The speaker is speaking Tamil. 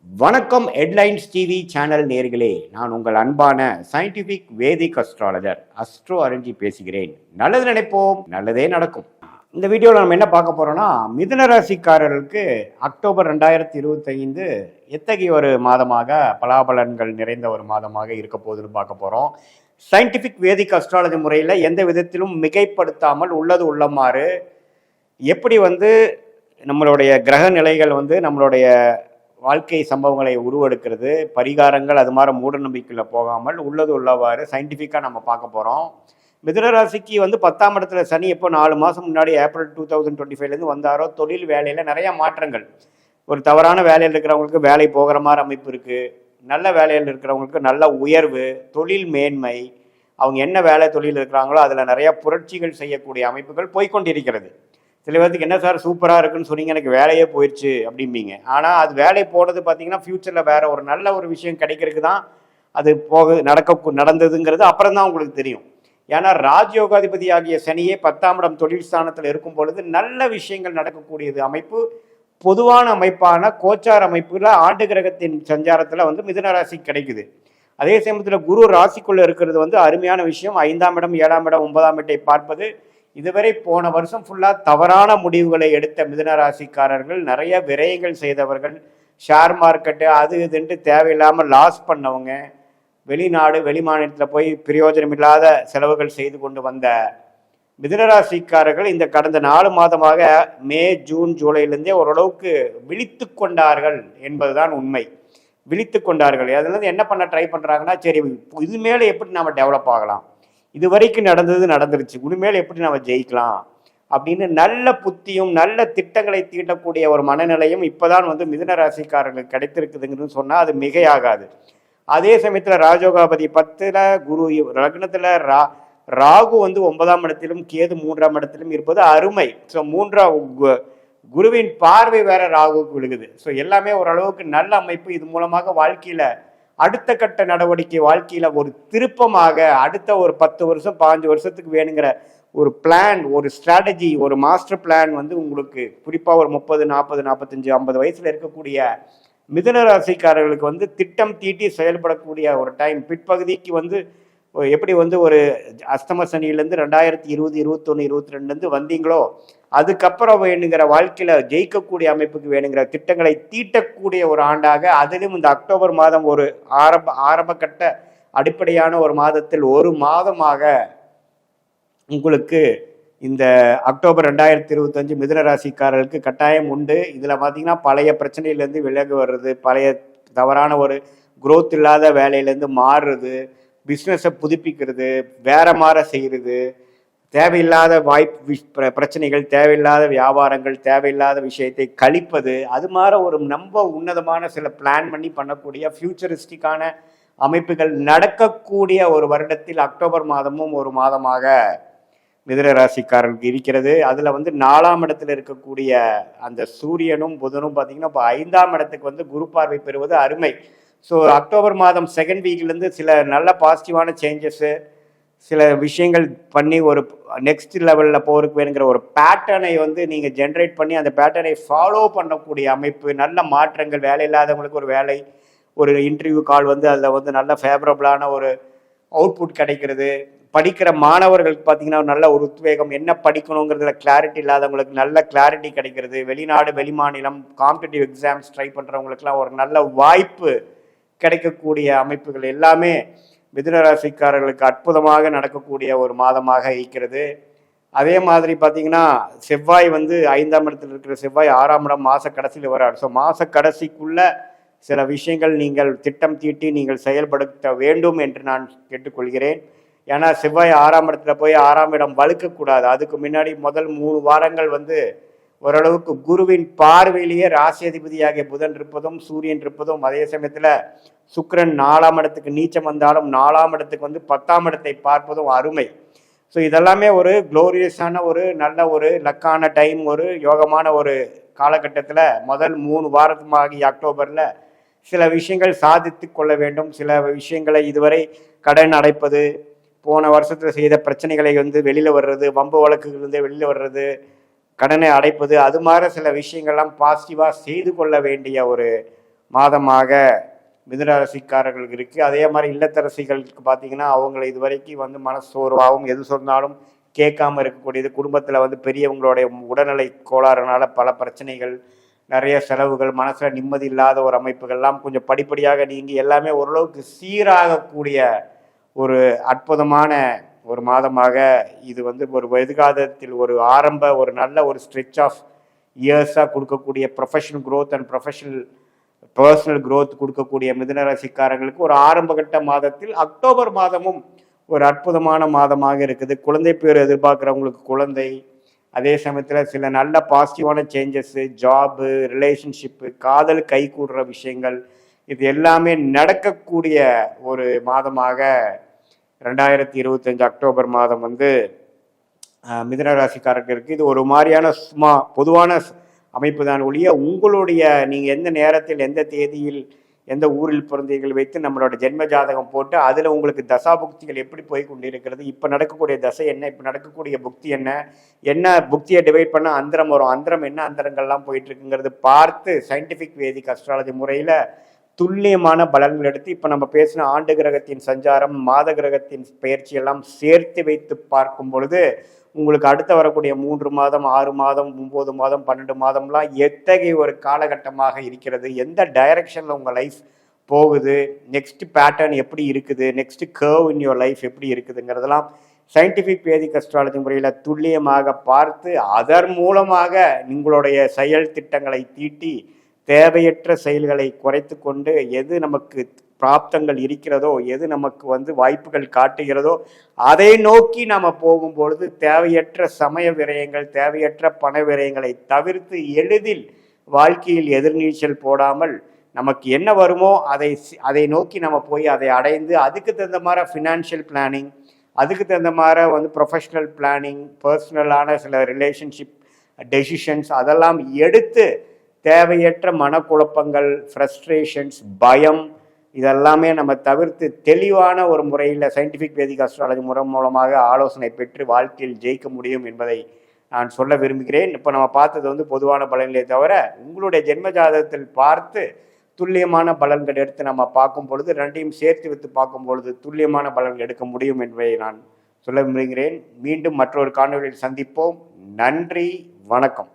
வணக்கம் ஹெட்லைன்ஸ் டிவி சேனல் நேர்களே, நான் உங்கள் அன்பான சயின்டிபிக் வேதிக் அஸ்ட்ராலஜர் அஸ்ட்ரோ அரஞ்சி பேசுகிறேன். நல்லது நினைப்போம், நல்லதே நடக்கும். இந்த வீடியோவில் நம்ம என்ன பார்க்க போறோம்னா, மிதுன ராசிக்காரர்களுக்கு அக்டோபர் 2025 எத்தகைய ஒரு மாதமாக பலாபலன்கள் நிறைந்த ஒரு மாதமாக இருக்க போகுதுன்னு பார்க்க போறோம். சயின்டிபிக் வேதிக் அஸ்ட்ராலஜி முறையில் எந்த விதத்திலும் மிகைப்படுத்தாமல் உள்ளது உள்ளமாறு எப்படி நம்மளுடைய கிரக நிலைகள் நம்மளுடைய வாழ்க்கை சம்பவங்களை உருவெடுக்கிறது, பரிகாரங்கள், அது மாதிரி மூட நம்பிக்கையில் போகாமல் உள்ளது உள்ளவாறு சயின்டிஃபிக்காக நம்ம பார்க்க போகிறோம். மிதுன ராசிக்கு 10ஆம் இடத்துல சனி எப்போ 4 மாதம் முன்னாடி ஏப்ரல் 2025 வந்தாரோ, தொழில் வேலையில் நிறையா மாற்றங்கள். ஒரு தவறான வேலையில் இருக்கிறவங்களுக்கு வேலை போகிற மாதிரி அமைப்பு இருக்குது. நல்ல வேலையில் இருக்கிறவங்களுக்கு நல்ல உயர்வு, தொழில் மேன்மை, அவங்க என்ன வேலை தொழில் இருக்கிறாங்களோ அதில் நிறையா புரட்சிகள் செய்யக்கூடிய அமைப்புகள் போய்கொண்டிருக்கிறது. சில பேருக்கு என்ன சார் சூப்பராக இருக்குன்னு சொன்னீங்க, எனக்கு வேலையே போயிடுச்சு அப்படிம்பீங்க. ஆனால் அது வேலை போனது பார்த்தீங்கன்னா ஃப்யூச்சரில் வேற ஒரு நல்ல ஒரு விஷயம் கிடைக்கிறதுக்கு தான் அது நடந்ததுங்கிறது அப்புறம் தான் உங்களுக்கு தெரியும். ஏன்னா ராஜயோகாதிபதி ஆகிய சனியே 10ஆம் இடம் தொழில் ஸ்தானத்தில் இருக்கும் பொழுது நல்ல விஷயங்கள் நடக்கக்கூடியது அமைப்பு. பொதுவான அமைப்பான கோச்சார் அமைப்புல ஆண்டு கிரகத்தின் சஞ்சாரத்தில் மிதுன ராசி கிடைக்குது. அதே சமயத்தில் குரு ராசிக்குள்ள இருக்கிறது அருமையான விஷயம். 5ஆம் இடம், 7ஆம் இடம், 9ஆம் இடத்தை பார்ப்பது. இதுவரை போன வருஷம் ஃபுல்லாக தவறான முடிவுகளை எடுத்த மிதுன ராசிக்காரர்கள், நிறைய விரயங்கள் செய்தவர்கள், ஷேர் மார்க்கெட்டு அது இதுன்ட்டு தேவையில்லாமல் லாஸ் பண்ணவங்க, வெளிநாடு வெளி மாநிலத்தில் போய் பிரயோஜனம் இல்லாத செலவுகள் செய்து கொண்டு வந்த மிதுனராசிக்காரர்கள் இந்த கடந்த 4 மாதமாக மே, ஜூன், ஜூலைலேருந்தே ஓரளவுக்கு விழித்து கொண்டார்கள் என்பதுதான் உண்மை. விழித்து கொண்டார்கள். அதுலேருந்து என்ன பண்ண ட்ரை பண்ணுறாங்கன்னா, சரி இது மேலே எப்படி நம்ம டெவலப் ஆகலாம், இது வரைக்கும் நடந்துருச்சு, உண்மையில எப்படி நம்ம ஜெயிக்கலாம் அப்படின்னு நல்ல புத்தியும் நல்ல திட்டங்களை தீட்டக்கூடிய ஒரு மனநிலையும் இப்போதான் மிதுன ராசிக்காரர்களுக்கு கிடைத்திருக்குதுங்கன்னு சொன்னால் அது மிகையாகாது. அதே சமயத்தில் ராஜயோகாபதி 10ல் குரு லக்னத்தில் ராகு 9ஆம் இடத்திலும் கேது 3ஆம் இடத்திலும் இருப்பது அருமை. ஸோ குருவின் பார்வை வேற ராகுக்கு விழுகுது. ஸோ எல்லாமே ஓரளவுக்கு நல்ல அமைப்பு. இது மூலமாக வாழ்க்கையில் அடுத்த கட்ட நடவடிக்கை, வாழ்க்கையில் ஒரு திருப்பமாக அடுத்த ஒரு 10 வருஷம் 15 வருஷத்துக்கு வேணுங்கிற ஒரு பிளான், ஒரு ஸ்ட்ராட்டஜி, ஒரு மாஸ்டர் பிளான் உங்களுக்கு குறிப்பாக ஒரு 30, 40, 45, 50 வயசில் இருக்கக்கூடிய மிதுன ராசிக்காரர்களுக்கு திட்டம் தீட்டி செயல்படக்கூடிய ஒரு டைம். பிற்பகுதிக்கு எப்படி ஒரு அஸ்தம சனியிலேருந்து 2020, 21, 22 வந்தீங்களோ, அதுக்கப்புறம் வேணுங்கிற வாழ்க்கையில் ஜெயிக்கக்கூடிய அமைப்புக்கு வேணுங்கிற திட்டங்களை தீட்டக்கூடிய ஒரு ஆண்டாக, அதிலும் இந்த அக்டோபர் மாதம் ஒரு ஆரம்ப கட்ட அடிப்படையான ஒரு மாதத்தில் ஒரு மாதமாக உங்களுக்கு இந்த அக்டோபர் 2025 மிதுன ராசிக்காரர்களுக்கு கட்டாயம் உண்டு. இதில் பார்த்தீங்கன்னா பழைய பிரச்சனையிலேருந்து விலகு வர்றது, பழைய தவறான ஒரு குரோத் இல்லாத வேலையிலேருந்து மாறுறது, பிஸ்னஸை புதுப்பிக்கிறது, வேற மாற செய்கிறது, தேவையில்லாத பிரச்சனைகள், தேவையில்லாத வியாபாரங்கள், தேவையில்லாத விஷயத்தை கழிப்பது, அது மாதிரி ஒரு உன்னதமான சில பிளான் பண்ணி பண்ணக்கூடிய ஃபியூச்சரிஸ்டிக்கான அமைப்புகள் நடக்கக்கூடிய ஒரு வருடத்தில் அக்டோபர் மாதமும் ஒரு மாதமாக மிதுன ராசிக்காரர்களுக்கு இருக்கிறது. அதில் 4ஆம் இடத்துல இருக்கக்கூடிய அந்த சூரியனும் புதனும் பார்த்தீங்கன்னா இப்போ 5ஆம் இடத்துக்கு குரு பார்வை பெறுவது அருமை. ஸோ அக்டோபர் மாதம் செகண்ட் வீக்லேருந்து சில நல்ல பாசிட்டிவான சேஞ்சஸ்ஸு, சில விஷயங்கள் பண்ணி ஒரு நெக்ஸ்ட் லெவலில் போகிறதுக்கு வேணுங்கிற ஒரு பேட்டர்னை நீங்கள் ஜென்ரேட் பண்ணி அந்த பேட்டர்னை ஃபாலோ பண்ணக்கூடிய அமைப்பு, நல்ல மாற்றங்கள், வேலை இல்லாதவங்களுக்கு ஒரு வேலை, ஒரு இன்டர்வியூ கால் அதில் நல்ல ஃபேவரபுளான ஒரு அவுட்புட் கிடைக்கிறது. படிக்கிற மாணவர்களுக்கு பார்த்தீங்கன்னா நல்ல ஒரு உத்வேகம், என்ன படிக்கணுங்கிறதுல கிளாரிட்டி இல்லாதவங்களுக்கு நல்ல கிளாரிட்டி கிடைக்கிறது. வெளிநாடு வெளி மாநிலம் காம்படிட்டிவ் எக்ஸாம்ஸ் ட்ரை பண்ணுறவங்களுக்குலாம் ஒரு நல்ல வாய்ப்பு கிடைக்கக்கூடிய அமைப்புகள் எல்லாமே மிதுன ராசிக்காரர்களுக்கு அற்புதமாக நடக்கக்கூடிய ஒரு மாதமாக இருக்கிறது. அதே மாதிரி பார்த்தீங்கன்னா செவ்வாய் 5ஆம் இடத்தில் இருக்கிற செவ்வாய் 6ஆம் இடம் மாத கடைசியில் வரார். ஸோ மாத கடைசிக்குள்ள சில விஷயங்கள் நீங்கள் திட்டம் தீட்டி நீங்கள் செயல்படுத்த வேண்டும் என்று நான் கேட்டுக்கொள்கிறேன். ஏன்னா செவ்வாய் 6ஆம் இடத்துல போய் 6ஆம் இடம் வலுக்கக்கூடாது. அதுக்கு முன்னாடி முதல் 3 வாரங்கள் ஓரளவுக்கு குருவின் பார்வையிலேயே ராசி அதிபதியாகிய புதன் இருப்பதும் சூரியன் இருப்பதும், அதே சமயத்தில் சுக்கிரன் 4ஆம் இடத்துக்கு நீச்சம் வந்தாலும் 4ஆம் இடத்துக்கு 10ஆம் இடத்தை பார்ப்பதும் அருமை. ஸோ இதெல்லாமே ஒரு குளோரியஸான ஒரு நல்ல ஒரு லக்கான டைம், ஒரு யோகமான ஒரு காலகட்டத்தில் முதல் 3 வாரமாகி அக்டோபரில் சில விஷயங்கள் சாதித்து கொள்ள வேண்டும். சில விஷயங்களை இதுவரை கடன் அடைப்பது, போன வருஷத்தில் செய்த பிரச்சனைகளை வெளியில் வர்றது, வம்பு வழக்குகள் வெளியில் வர்றது, கடனை அடைப்பது, அது மாதிரி சில விஷயங்கள்லாம் பாசிட்டிவாக செய்து கொள்ள வேண்டிய ஒரு மாதமாக மிதுன ராசிக்காரர்களுக்கு இருக்குது. அதே மாதிரி இல்லத்தரசிகளுக்கு பார்த்தீங்கன்னா அவங்கள இது வரைக்கும் வந்து மனசோர்வாகவும் எது சொன்னாலும் கேட்காம இருக்கக்கூடியது, குடும்பத்தில் வந்து பெரியவங்களுடைய உடல்நிலை கோளாறுனால பல பிரச்சனைகள், நிறைய செலவுகள், மனசில் நிம்மதி இல்லாத ஒரு அமைப்புகள்லாம் கொஞ்சம் படிப்படியாக நீங்கி எல்லாமே ஓரளவுக்கு சீராகக்கூடிய ஒரு அற்புதமான ஒரு மாதமாக இது வந்து ஒரு எதிர்காலத்தில் ஒரு ஆரம்ப ஒரு நல்ல ஒரு ஸ்ட்ரெச் ஆஃப் இயர்ஸாக கொடுக்கக்கூடிய professional growth and personal growth கொடுக்கக்கூடிய மிதுன ராசிக்காரங்களுக்கு ஒரு ஆரம்பகட்ட மாதத்தில் அக்டோபர் மாதமும் ஒரு அற்புதமான மாதமாக இருக்குது. குழந்தை பேர் எதிர்பார்க்குறவங்களுக்கு குழந்தை, அதே சமயத்தில் சில நல்ல பாசிட்டிவான சேஞ்சஸ்ஸு, ஜாபு, ரிலேஷன்ஷிப்பு, காதல் கை கூடுற விஷயங்கள், இது எல்லாமே நடக்கக்கூடிய ஒரு மாதமாக 2025 அக்டோபர் மாதம் வந்து மிதுன ராசிக்காரர்களுக்கு இது ஒரு மாதிரியான சும்மா பொதுவான அமைப்பு தான் ஒழிய உங்களுடைய நீங்கள் எந்த நேரத்தில் எந்த தேதியில் எந்த ஊரில் பிறந்தீர்கள் வைத்து நம்மளோட ஜென்ம ஜாதகம் போட்டு அதில் உங்களுக்கு தசா புக்திகள் எப்படி போய் கொண்டிருக்கிறது, இப்போ நடக்கக்கூடிய தசை என்ன, இப்போ நடக்கக்கூடிய புக்தி என்ன, என்ன புக்தியை டிவைட் பண்ண அந்தரம் வரும், அந்தரம் என்ன அந்தரங்கள்லாம் போயிட்டு இருக்குங்கிறது பார்த்து சயின்டிஃபிக் வேதிக் அஸ்ட்ராலஜி முறையில் துல்லியமான பலன்கள் எடுத்து இப்போ நம்ம பேசின ஆண்டு கிரகத்தின் சஞ்சாரம், மாத கிரகத்தின் பயிற்சி எல்லாம் சேர்த்து வைத்து பார்க்கும் பொழுது உங்களுக்கு அடுத்து வரக்கூடிய 3 மாதம், 6 மாதம், 9 மாதம், 12 மாதம்லாம் எத்தகைய ஒரு காலகட்டமாக இருக்கிறது, எந்த டைரக்ஷனில் உங்கள் லைஃப் போகுது, நெக்ஸ்ட் பேட்டர்ன் எப்படி இருக்குது, next curve in your life எப்படி இருக்குதுங்கிறதெல்லாம் சயின்டிஃபிக் வேதிக் அஸ்ட்ராலஜி முறையில் துல்லியமாக பார்த்து அதன் மூலமாக உங்களுடைய செயல் திட்டங்களை தீட்டி தேவையற்ற செயல்களை குறைத்து கொண்டு எது நமக்கு பிராப்தங்கள் இருக்கிறதோ, எது நமக்கு வந்து வாய்ப்புகள் காட்டுகிறதோ அதை நோக்கி நாம் போகும்பொழுது தேவையற்ற சமய விரயங்கள், தேவையற்ற பண விரயங்களை தவிர்த்து எளிதில் வாழ்க்கையில் எதிர்நீச்சல் போடாமல் நமக்கு என்ன வருமோ அதை நோக்கி நம்ம போய் அதை அடைந்து அதுக்கு தகுந்த மாதிரி ஃபினான்ஷியல் பிளானிங், அதுக்கு தகுந்த மாதிரி வந்து ப்ரொஃபஷ்னல் பிளானிங், பர்சனலான சில ரிலேஷன்ஷிப் டெசிஷன்ஸ் அதெல்லாம் எடுத்து தேவையற்ற மனக்குழப்பங்கள், ஃப்ரஸ்ட்ரேஷன்ஸ், பயம் இதெல்லாமே நம்ம தவிர்த்து தெளிவான ஒரு முறையில் சயின்டிஃபிக் வேதிக் அஸ்ட்ராலஜி முறை மூலமாக ஆலோசனை பெற்று வாழ்க்கையில் ஜெயிக்க முடியும் என்பதை நான் சொல்ல விரும்புகிறேன். இப்போ நம்ம பார்த்தது வந்து பொதுவான பலன்களே தவிர உங்களுடைய ஜென்ம ஜாதகத்தில் பார்த்து துல்லியமான பலன்கள் எடுத்து நம்ம பார்க்கும் பொழுது ரெண்டையும் சேர்த்து வைத்து பார்க்கும் பொழுது துல்லியமான பலன்கள் எடுக்க முடியும் என்பதை நான் சொல்ல விரும்புகிறேன். மீண்டும் மற்றொரு காணொலியில் சந்திப்போம். நன்றி, வணக்கம்.